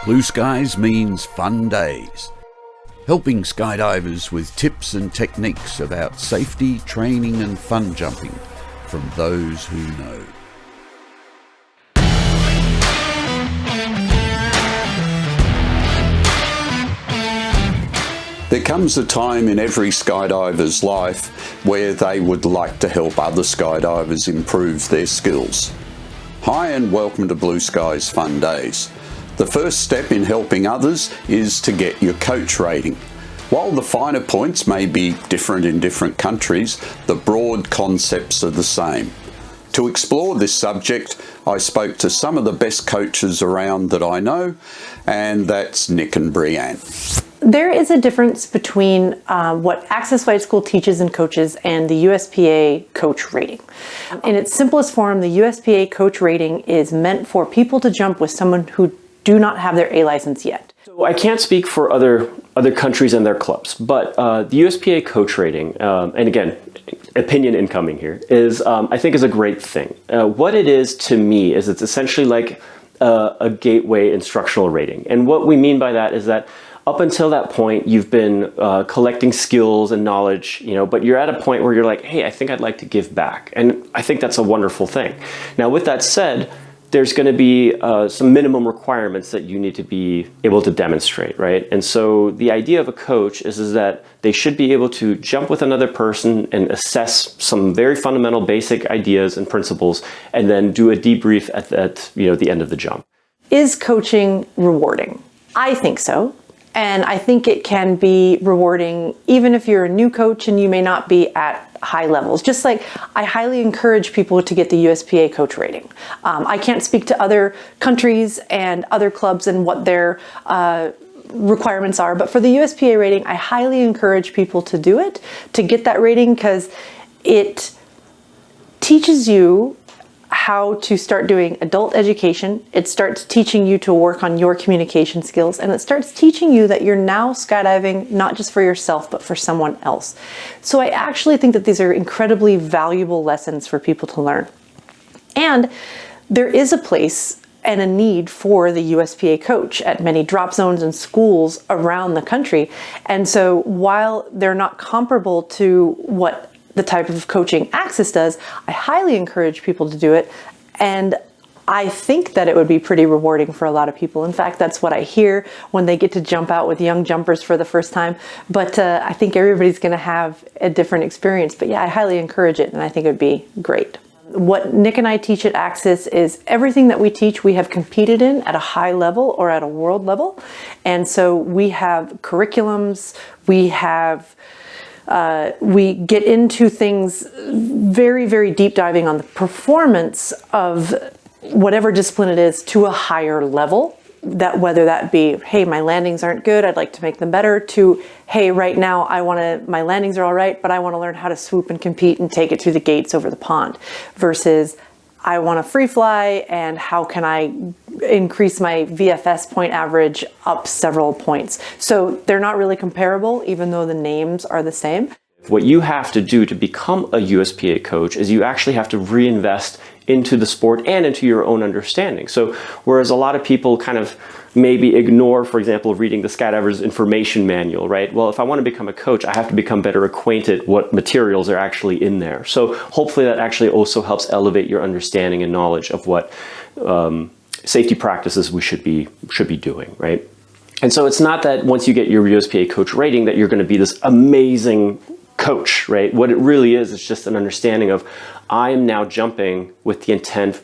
Blue skies means fun days. Helping skydivers with tips and techniques about safety, training and fun jumping from those who know. There comes a time in every skydiver's life where they would like to help other skydivers improve their skills. Hi and welcome to Blue Skies Fun Days. The first step in helping others is to get your coach rating. While the finer points may be different in different countries, the broad concepts are the same. To explore this subject, I spoke to some of the best coaches around that I know, and that's Nick and Brianne. There is a difference between what Access Flight School teaches and coaches and the USPA coach rating. In its simplest form, the USPA coach rating is meant for people to jump with someone who do not have their A license yet. So I can't speak for other countries and their clubs, but the USPA coach rating, and again, opinion incoming here, is I think is a great thing. What it is to me is it's essentially like a gateway instructional rating. And what we mean by that is that up until that point, you've been collecting skills and knowledge, but you're at a point where you're like, hey, I think I'd like to give back. And I think that's a wonderful thing. Now, with that said, there's going to be some minimum requirements that you need to be able to demonstrate, right? And so the idea of a coach is that they should be able to jump with another person and assess some very fundamental basic ideas and principles, and then do a debrief at the end of the jump. Is coaching rewarding? I think so. And I think it can be rewarding even if you're a new coach and you may not be at high levels. Just like I highly encourage people to get the USPA coach rating. I can't speak to other countries and other clubs and what their requirements are, but for the USPA rating, I highly encourage people to do it, to get that rating, because it teaches you how to start doing adult education. It starts teaching you to work on your communication skills, and it starts teaching you that you're now skydiving not just for yourself but for someone else. So I actually think that these are incredibly valuable lessons for people to learn. And there is a place and a need for the USPA coach at many drop zones and schools around the country. And so while they're not comparable to what the type of coaching Access does, I highly encourage people to do it. And I think that it would be pretty rewarding for a lot of people. In fact, that's what I hear when they get to jump out with young jumpers for the first time. But I think everybody's going to have a different experience. But yeah, I highly encourage it, and I think it would be great. What Nick and I teach at Access is everything that we teach, we have competed in at a high level or at a world level. And so we have curriculums, we get into things very, very deep diving on the performance of whatever discipline it is to a higher level. That whether that be, hey, my landings aren't good, I'd like to make them better, to, hey, right now my landings are all right, but I want to learn how to swoop and compete and take it through the gates over the pond, versus I want to free fly and how can I increase my VFS point average up several points. So they're not really comparable, even though the names are the same. What you have to do to become a USPA coach is you actually have to reinvest into the sport and into your own understanding. So whereas a lot of people kind of maybe ignore, for example, reading the Skydiver's information manual, right? Well, if I want to become a coach, I have to become better acquainted what materials are actually in there. So hopefully that actually also helps elevate your understanding and knowledge of what safety practices we should be doing, right? And so it's not that once you get your USPA coach rating that you're going to be this amazing coach, right? What it really is just an understanding of, I am now jumping with the intent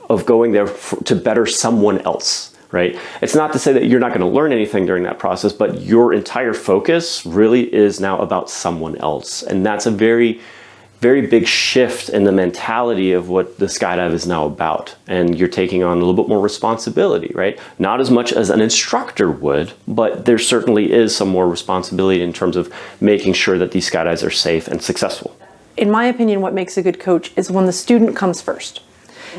of going there to better someone else, right? It's not to say that you're not going to learn anything during that process, but your entire focus really is now about someone else. And that's a very, very big shift in the mentality of what the skydive is now about. And you're taking on a little bit more responsibility, right? Not as much as an instructor would, but there certainly is some more responsibility in terms of making sure that these skydives are safe and successful. In my opinion, what makes a good coach is when the student comes first.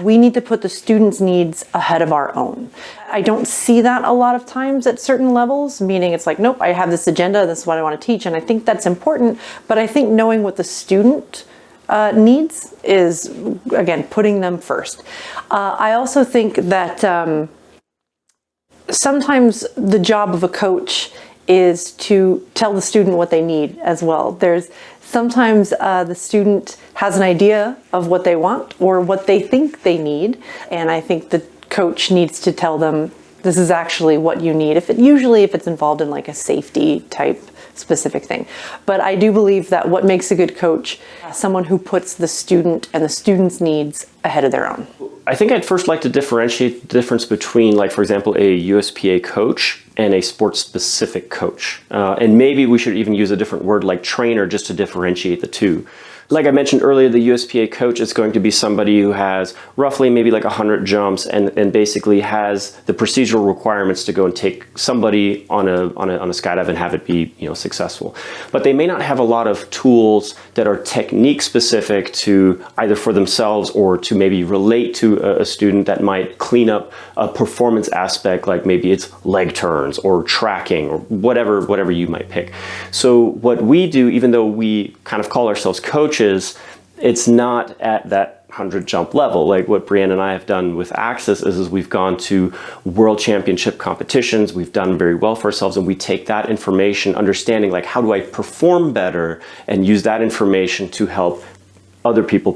We need to put the student's needs ahead of our own. I don't see that a lot of times at certain levels, meaning it's like, nope, I have this agenda, this is what I want to teach, and I think that's important, but I think knowing what the student needs is, again, putting them first. I also think that sometimes the job of a coach is to tell the student what they need as well. There's sometimes the student has an idea of what they want or what they think they need, and I think the coach needs to tell them this is actually what you need. Usually if it's involved in like a safety type specific thing. But I do believe that what makes a good coach, someone who puts the student and the student's needs ahead of their own. I think I'd first like to differentiate the difference between, like, for example, a USPA coach and a sports-specific coach. And maybe we should even use a different word like trainer just to differentiate the two. Like I mentioned earlier, the USPA coach is going to be somebody who has roughly maybe like 100 jumps and basically has the procedural requirements to go and take somebody on a skydive and have it be, successful. But they may not have a lot of tools that are technique specific to either for themselves or to maybe relate to a student that might clean up a performance aspect, like maybe it's leg turns or tracking or whatever you might pick. So what we do, even though we kind of call ourselves coaches, it's not at that 100 jump level. Like what Brianne and I have done with Access is we've gone to world championship competitions, we've done very well for ourselves, and we take that information, understanding like how do I perform better, and use that information to help other people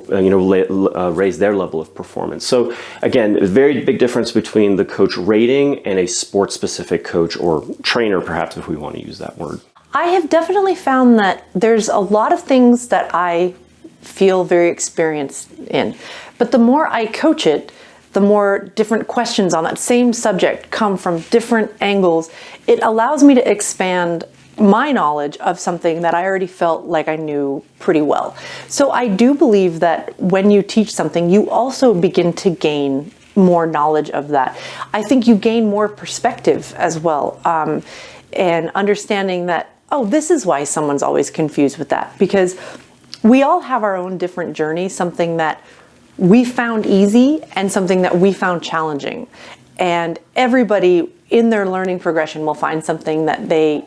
raise their level of performance. So again, a very big difference between the coach rating and a sports specific coach or trainer, perhaps, if we want to use that word. I have definitely found that there's a lot of things that I feel very experienced in, but the more I coach it, the more different questions on that same subject come from different angles. It allows me to expand my knowledge of something that I already felt like I knew pretty well. So I do believe that when you teach something, you also begin to gain more knowledge of that. I think you gain more perspective as well, and understanding that, oh, this is why someone's always confused with that, because we all have our own different journey, something that we found easy and something that we found challenging. And everybody in their learning progression will find something that they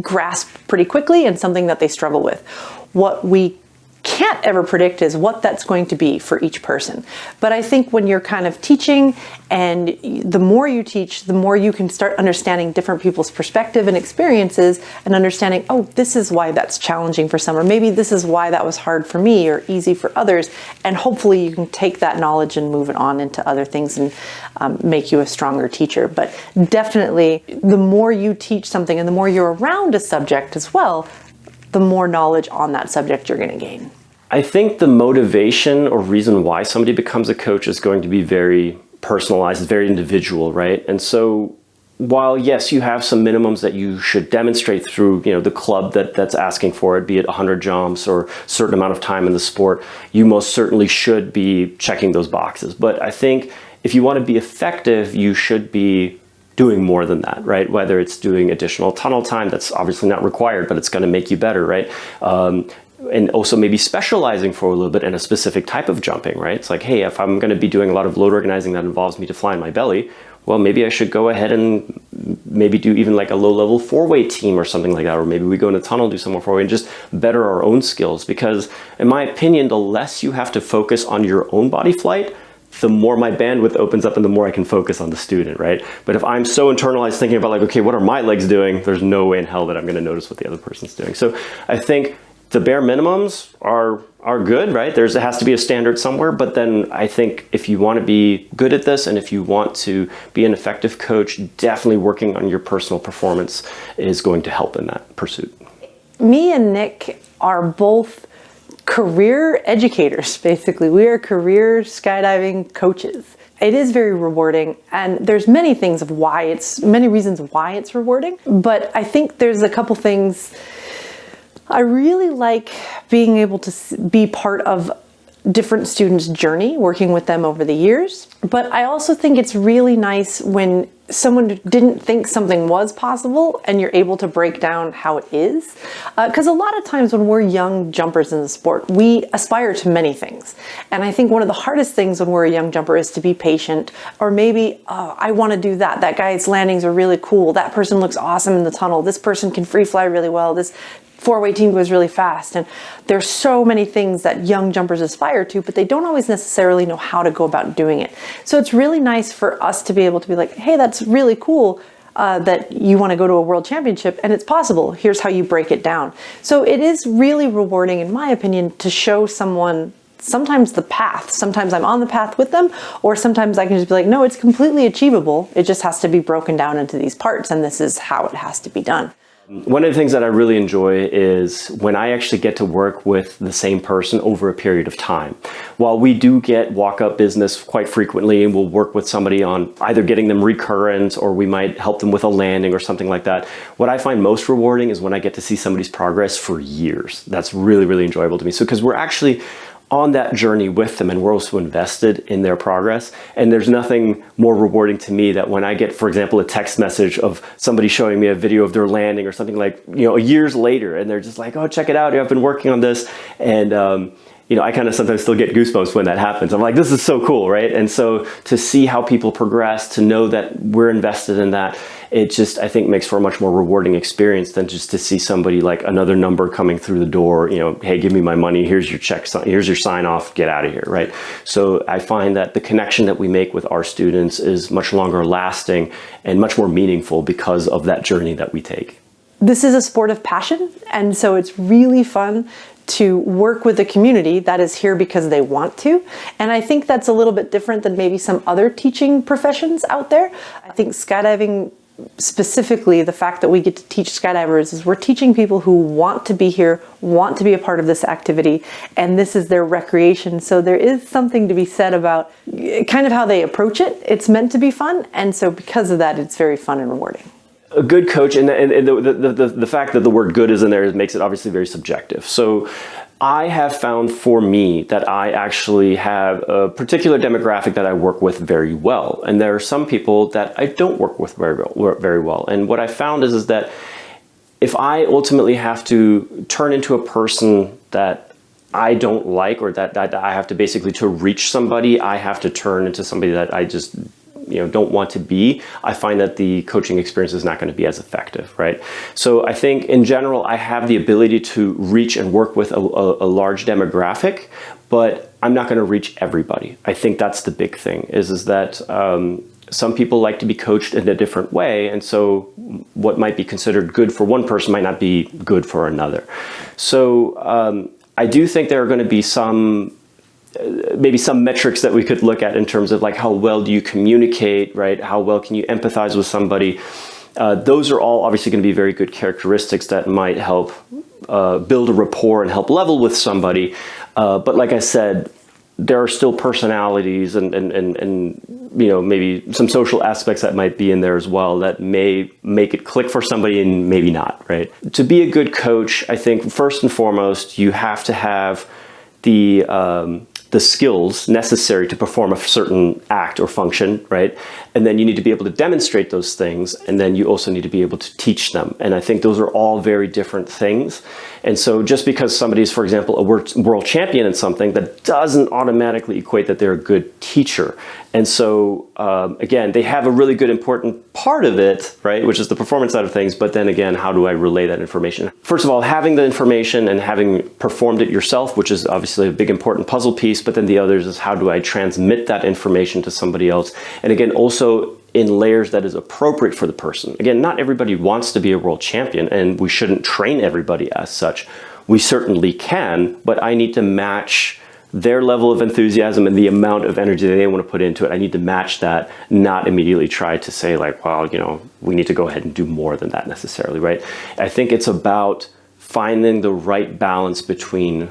grasp pretty quickly and something that they struggle with. What we can't ever predict is what that's going to be for each person. But I think when you're kind of teaching, and the more you teach, the more you can start understanding different people's perspective and experiences, and understanding, oh, this is why that's challenging for some, or maybe this is why that was hard for me or easy for others. And hopefully you can take that knowledge and move it on into other things and make you a stronger teacher. But definitely the more you teach something and the more you're around a subject as well, the more knowledge on that subject you're going to gain. I think the motivation or reason why somebody becomes a coach is going to be very personalized, very individual, right? And so while yes, you have some minimums that you should demonstrate through, the club that's asking for it, be it 100 jumps or a certain amount of time in the sport, you most certainly should be checking those boxes. But I think if you want to be effective, you should be doing more than that, right? Whether it's doing additional tunnel time, that's obviously not required, but it's going to make you better, right? And also maybe specializing for a little bit in a specific type of jumping, right? It's like, hey, if I'm going to be doing a lot of load organizing that involves me to fly in my belly, well, maybe I should go ahead and maybe do even like a low-level four-way team or something like that, or maybe we go in a tunnel, do some more four-way, and just better our own skills. Because in my opinion, the less you have to focus on your own body flight, the more my bandwidth opens up and the more I can focus on the student, right? But if I'm so internalized thinking about like, okay, what are my legs doing? There's no way in hell that I'm going to notice what the other person's doing. So I think the bare minimums are good, right? There has to be a standard somewhere, but then I think if you want to be good at this and if you want to be an effective coach, definitely working on your personal performance is going to help in that pursuit. Me and Nick are both career educators, basically. We are career skydiving coaches. It is very rewarding, and there's many reasons why it's rewarding, but I think there's a couple things. I really like being able to be part of different students' journey, working with them over the years. But I also think it's really nice when someone didn't think something was possible and you're able to break down how it is. Because a lot of times when we're young jumpers in the sport, we aspire to many things. And I think one of the hardest things when we're a young jumper is to be patient, or maybe, oh, I want to do that. That guy's landings are really cool. That person looks awesome in the tunnel. This person can free fly really well. This four-way team goes really fast. And there's so many things that young jumpers aspire to, but they don't always necessarily know how to go about doing it. So it's really nice for us to be able to be like, hey, that's really cool. that you want to go to a world championship, and it's possible. Here's how you break it down. So it is really rewarding, in my opinion, to show someone sometimes the path. Sometimes I'm on the path with them, or sometimes I can just be like, no, it's completely achievable. It just has to be broken down into these parts, and this is how it has to be done. One of the things that I really enjoy is when I actually get to work with the same person over a period of time. While we do get walk-up business quite frequently, and we'll work with somebody on either getting them recurrent, or we might help them with a landing or something like that, what I find most rewarding is when I get to see somebody's progress for years. That's really, really enjoyable to me. So because we're actually on that journey with them, and we're also invested in their progress. And there's nothing more rewarding to me that when I get, for example, a text message of somebody showing me a video of their landing or something like, years later, and they're just like, oh, check it out, I've been working on this. And, I kind of sometimes still get goosebumps when that happens. I'm like, this is so cool, right? And so to see how people progress, to know that we're invested in that, it just, I think, makes for a much more rewarding experience than just to see somebody like another number coming through the door, hey, give me my money, here's your check, here's your sign off, get out of here, right? So I find that the connection that we make with our students is much longer lasting and much more meaningful because of that journey that we take. This is a sport of passion, and so it's really fun to work with a community that is here because they want to. And I think that's a little bit different than maybe some other teaching professions out there. I think skydiving, specifically the fact that we get to teach skydivers, is we're teaching people who want to be here, want to be a part of this activity, and this is their recreation. So there is something to be said about kind of how they approach it. It's meant to be fun, and so because of that, it's very fun and rewarding. A good coach, and the fact that the word good is in there makes it obviously very subjective. So I have found for me that I actually have a particular demographic that I work with very well. And there are some people that I don't work with very well. And what I found is that if I ultimately have to turn into a person that I don't like, or that I have to basically, to reach somebody, I have to turn into somebody that I just don't want to be, I find that the coaching experience is not going to be as effective, right? So I think in general, I have the ability to reach and work with a large demographic, but I'm not going to reach everybody. I think that's the big thing, is that some people like to be coached in a different way, and so what might be considered good for one person might not be good for another. So I do think there are going to be maybe some metrics that we could look at in terms of like, how well do you communicate, right? How well can you empathize with somebody? Those are all obviously going to be very good characteristics that might help build a rapport and help level with somebody. But like I said, there are still personalities and maybe some social aspects that might be in there as well that may make it click for somebody and maybe not, right? To be a good coach, I think first and foremost, you have to have the skills necessary to perform a certain act or function, right? And then you need to be able to demonstrate those things, and then you also need to be able to teach them. And I think those are all very different things. And so just because somebody is, for example, a world champion in something, that doesn't automatically equate that they're a good teacher. And so, again, they have a really good important part of it, right, which is the performance side of things, but then again, how do I relay that information? First of all, having the information and having performed it yourself, which is obviously a big important puzzle piece, but then the others is how do I transmit that information to somebody else? And again, also in layers that is appropriate for the person. Again, not everybody wants to be a world champion, and we shouldn't train everybody as such. We certainly can, but I need to match their level of enthusiasm and the amount of energy that they want to put into it. I need to match that, not immediately try to say like, well, we need to go ahead and do more than that necessarily, right? I think it's about finding the right balance between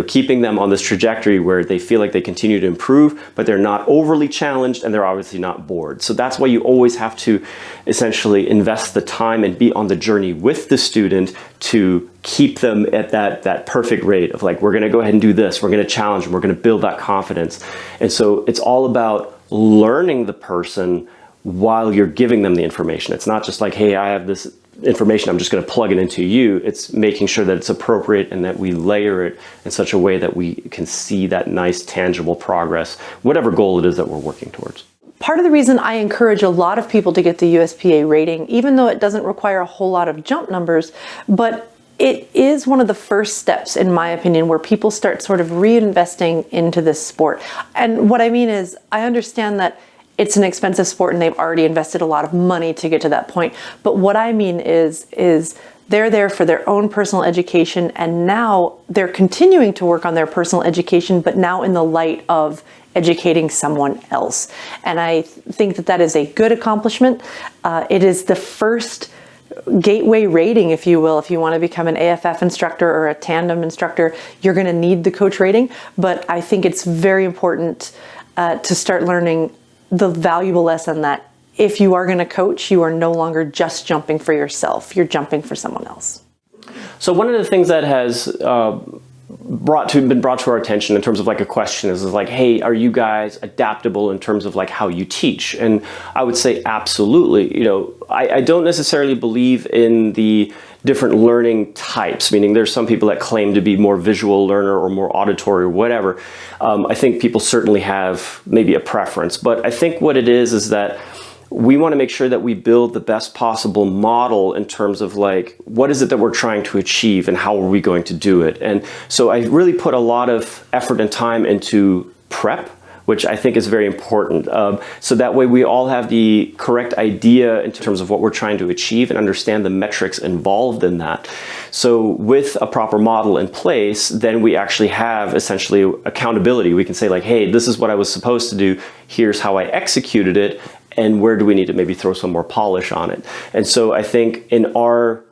keeping them on this trajectory where they feel like they continue to improve, but they're not overly challenged and they're obviously not bored. So that's why you always have to essentially invest the time and be on the journey with the student to keep them at that perfect rate of like, we're going to go ahead and do this, we're going to challenge them, we're going to build that confidence. And so it's all about learning the person while you're giving them the information. It's not just like, hey, I have this information, I'm just going to plug it into you. It's making sure that it's appropriate and that we layer it in such a way that we can see that nice tangible progress, whatever goal it is that we're working towards. Part of the reason I encourage a lot of people to get the USPA rating, even though it doesn't require a whole lot of jump numbers, but it is one of the first steps, in my opinion, where people start sort of reinvesting into this sport. And what I mean is, I understand that it's an expensive sport and they've already invested a lot of money to get to that point. But what I mean is they're there for their own personal education, and now they're continuing to work on their personal education, but now in the light of educating someone else. And I think that that is a good accomplishment. It is the first gateway rating, if you will. If you want to become an AFF instructor or a tandem instructor, you're going to need the coach rating. But I think it's very important to start learning the valuable lesson that if you are going to coach, you are no longer just jumping for yourself. You're jumping for someone else. So one of the things that has been brought to our attention in terms of like a question is like, hey, are you guys adaptable in terms of like how you teach? And I would say absolutely. You know, I don't necessarily believe in the different learning types, meaning there's some people that claim to be more visual learner or more auditory or whatever. I think people certainly have maybe a preference, but I think what it is that we want to make sure that we build the best possible model in terms of like, what is it that we're trying to achieve and how are we going to do it? And so I really put a lot of effort and time into prep, which I think is very important. So that way we all have the correct idea in terms of what we're trying to achieve and understand the metrics involved in that. So with a proper model in place, then we actually have essentially accountability. We can say like, hey, this is what I was supposed to do. Here's how I executed it. And where do we need to maybe throw some more polish on it? And so I think in our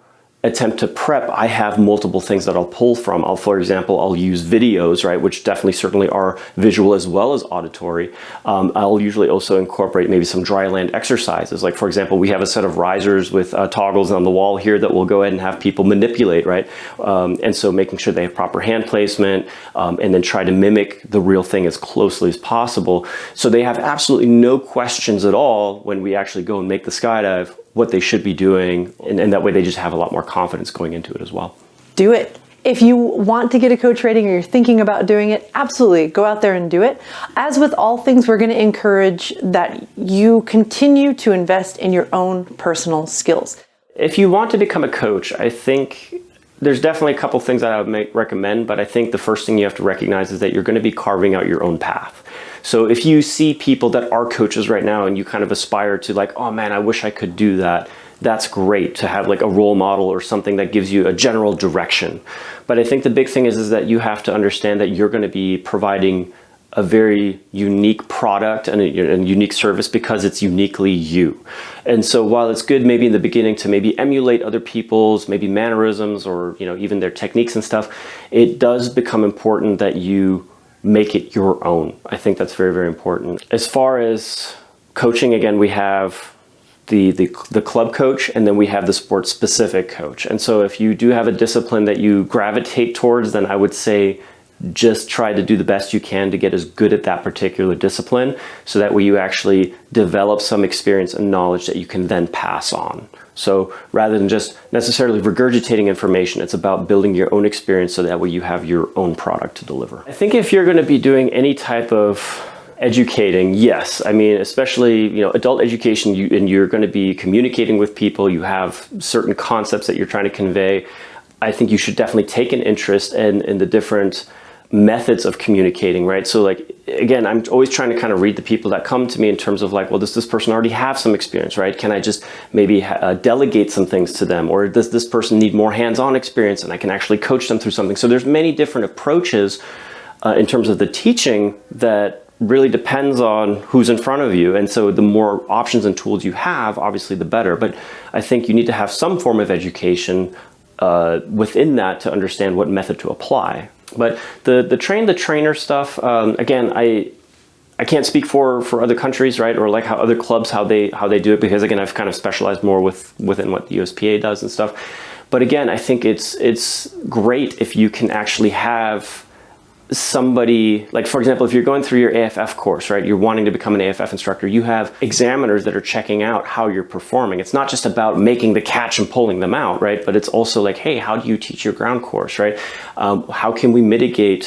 attempt to prep, I have multiple things that I'll pull from. For example, I'll use videos, right, which definitely certainly are visual as well as auditory. I'll usually also incorporate maybe some dry land exercises. Like, for example, we have a set of risers with toggles on the wall here that we'll go ahead and have people manipulate, right? And so making sure they have proper hand placement, and then try to mimic the real thing as closely as possible. So they have absolutely no questions at all when we actually go and make the skydive, what they should be doing, and that way they just have a lot more confidence going into it as well. Do it. If you want to get a coach rating or you're thinking about doing it, absolutely go out there and do it. As with all things, we're going to encourage that you continue to invest in your own personal skills. If you want to become a coach, I think there's definitely a couple things that I would recommend, but I think the first thing you have to recognize is that you're going to be carving out your own path. So if you see people that are coaches right now and you kind of aspire to like, oh man, I wish I could do that, that's great to have like a role model or something that gives you a general direction. But I think the big thing is that you have to understand that you're going to be providing a very unique product and a unique service because it's uniquely you. And so while it's good maybe in the beginning to maybe emulate other people's maybe mannerisms or, you know, even their techniques and stuff, it does become important that you make it your own. I think that's very, very important. As far as coaching, again, we have the club coach, and then we have the sport specific coach. And so if you do have a discipline that you gravitate towards, then I would say just try to do the best you can to get as good at that particular discipline, so that way you actually develop some experience and knowledge that you can then pass on. So rather than just necessarily regurgitating information, it's about building your own experience so that way you have your own product to deliver. I think if you're going to be doing any type of educating, yes. I mean, especially, you know, adult education, and you're going to be communicating with people, you have certain concepts that you're trying to convey. I think you should definitely take an interest in the different methods of communicating, right? So like, again, I'm always trying to kind of read the people that come to me in terms of like, well, does this person already have some experience, right? Can I just maybe delegate some things to them? Or does this person need more hands-on experience and I can actually coach them through something? So there's many different approaches in terms of the teaching that really depends on who's in front of you. And so the more options and tools you have, obviously the better. But I think you need to have some form of education within that to understand what method to apply. But the train the trainer stuff, again, I can't speak for other countries, right? Or like how other clubs, how they do it, because again, I've kind of specialized more within what the USPA does and stuff. But again, I think it's great if you can actually have somebody, like for example, if you're going through your AFF course, right, you're wanting to become an AFF instructor, you have examiners that are checking out how you're performing. It's not just about making the catch and pulling them out, right, but it's also like, hey, how do you teach your ground course, right? How can we mitigate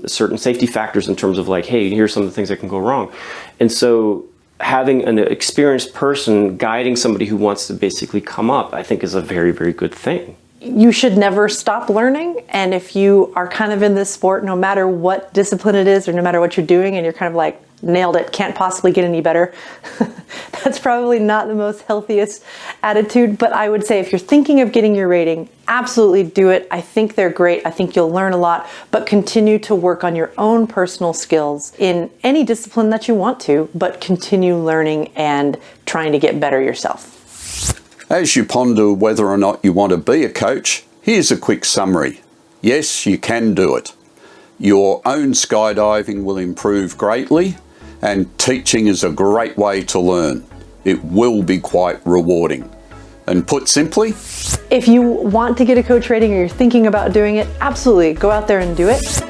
certain safety factors in terms of like, hey, here's some of the things that can go wrong. And so having an experienced person guiding somebody who wants to basically come up, I think is a very, very good thing. You should never stop learning. And if you are kind of in this sport, no matter what discipline it is, or no matter what you're doing, and you're kind of like, nailed it, can't possibly get any better. That's probably not the most healthiest attitude, but I would say if you're thinking of getting your rating, absolutely do it. I think they're great. I think you'll learn a lot, but continue to work on your own personal skills in any discipline that you want to, but continue learning and trying to get better yourself. As you ponder whether or not you want to be a coach, here's a quick summary. Yes, you can do it. Your own skydiving will improve greatly, and teaching is a great way to learn. It will be quite rewarding. And put simply, if you want to get a coach rating or you're thinking about doing it, absolutely go out there and do it.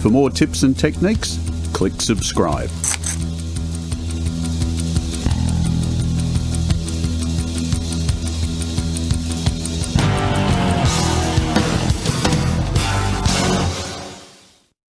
for more tips and techniques, click subscribe.